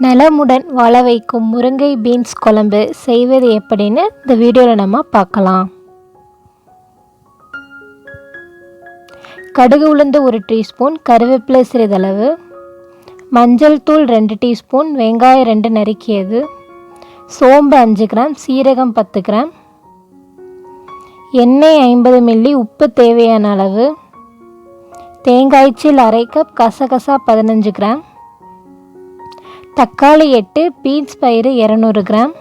நலமுடன் வாழ வைக்கும் முருங்கை பீன்ஸ் குழம்பு செய்வது எப்படின்னு இந்த வீடியோவில் நம்ம பார்க்கலாம். கடுகு உளுந்து 1 டீஸ்பூன், கருவேப்பிலை சிறிதளவு, மஞ்சள் தூள் 2 டீஸ்பூன், வெங்காயம் 2 நறுக்கியது, சோம்பு 5 கிராம், சீரகம் 10 கிராம், எண்ணெய் 50 மில்லி, உப்பு தேவையான அளவு, தேங்காய்ச்சீல் 1/2 கப், கசகசா 15 கிராம், தக்காளி 8, பீன்ஸ் பயிறு 200 கிராம்,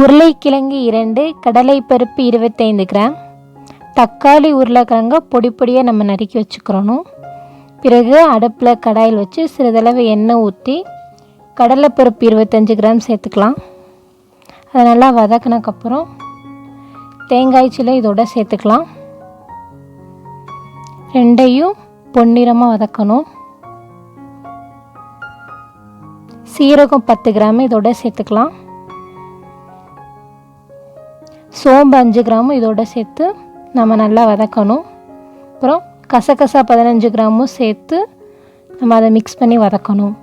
உருளைக்கிழங்கு 2, கடலைப்பருப்பு 25 கிராம், தக்காளி உருளைக்கிழங்க பொடி பொடியாக நம்ம நறுக்கி வச்சுக்கிறணும். பிறகு அடுப்பில் கடாயில் வச்சு சிறிதளவு எண்ணெய் ஊற்றி கடலைப்பருப்பு 25 கிராம் சேர்த்துக்கலாம். அதை நல்லா வதக்கினதுக்கப்புறம் தேங்காய் சீலை இதோட சேர்த்துக்கலாம். ரெண்டையும் பொன்னிறமாக வதக்கணும். சீரகம் 10 கிராம் இதோட சேர்த்துக்கலாம். சோம்பு 5 கிராம் இதோட சேர்த்து நம்ம நல்லா வதக்கணும். அப்புறம் கசகசா 15 கிராமும் சேர்த்து நம்ம அதை மிக்ஸ் பண்ணி வதக்கணும்.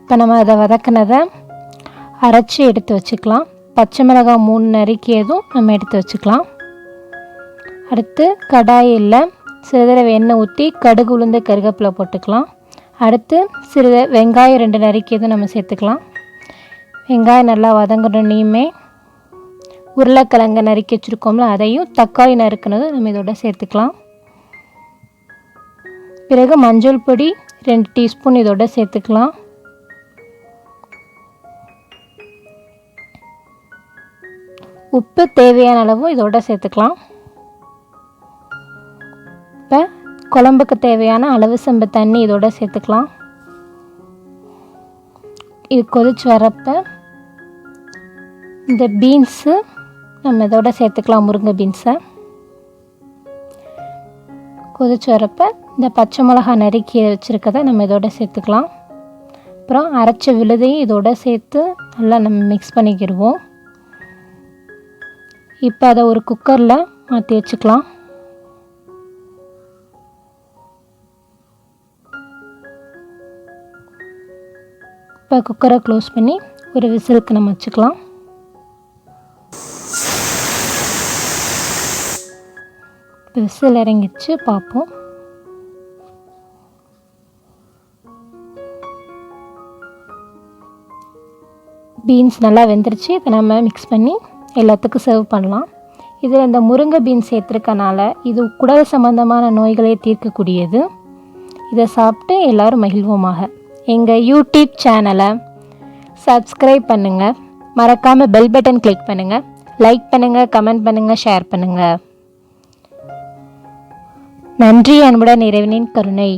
இப்போ நம்ம அதை வதக்கினதை அரைச்சி எடுத்து வச்சுக்கலாம். பச்சை மிளகாய் 3 நறுக்கியதும் நம்ம எடுத்து வச்சுக்கலாம். அடுத்து கடாயில் சிறிதளவு எண்ணெய் ஊற்றி கடுகு உளுந்து கருவேப்பிலை போட்டுக்கலாம். அடுத்து சிறிது வெங்காயம் 2 நறுக்கியதும் நம்ம சேர்த்துக்கலாம். வெங்காயம் நல்லா வதங்கணுன்னே உருளைக்கிழங்கு நறுக்கி வச்சுருக்கோம்ல அதையும் தக்காளி நறுக்கினதும் நம்ம இதோட சேர்த்துக்கலாம். பிறகு மஞ்சள் பொடி 2 டீஸ்பூன் இதோட சேர்த்துக்கலாம். உப்பு தேவையான அளவு இதோட சேர்த்துக்கலாம். இப்போ குழம்புக்கு தேவையான அளவு செம்பு தண்ணி இதோட சேர்த்துக்கலாம். இது கொதிச்சு வரப்ப இந்த பீன்ஸு நம்ம இதோட சேர்த்துக்கலாம். முருங்கை பீன்ஸை கொதிச்சு வரப்ப இந்த பச்சை மிளகா நறுக்கி வச்சுருக்கதை நம்ம இதோட சேர்த்துக்கலாம். அப்புறம் அரைச்ச விழுதையும் இதோட சேர்த்து நல்லா நம்ம மிக்ஸ் பண்ணிக்கிடுவோம். இப்போ அதை ஒரு குக்கரில் மாற்றி வச்சுக்கலாம். இப்போ குக்கரை க்ளோஸ் பண்ணி ஒரு விசிலுக்கு நம்ம வச்சுக்கலாம். இப்போ விசில் இறங்கிச்சு பார்ப்போம். பீன்ஸ் நல்லா வெந்துருச்சு. இதை நம்ம மிக்ஸ் பண்ணி எல்லாத்துக்கும் சர்வ் பண்ணலாம். இதில் இந்த முருங்கை பீன்ஸ் சேர்த்துருக்கனால இது குடல் சம்பந்தமான நோய்களை தீர்க்கக்கூடியது. இதை சாப்பிட்டு எல்லோரும் மகிழ்வோமாக. எங்கள் யூடியூப் சேனலை சப்ஸ்கிரைப் பண்ணுங்கள். மறக்காமல் பெல் பட்டன் கிளிக் பண்ணுங்கள். லைக் பண்ணுங்கள், கமெண்ட் பண்ணுங்கள், ஷேர் பண்ணுங்கள். நன்றி. அன்புடன் இறைவனின் கருணை.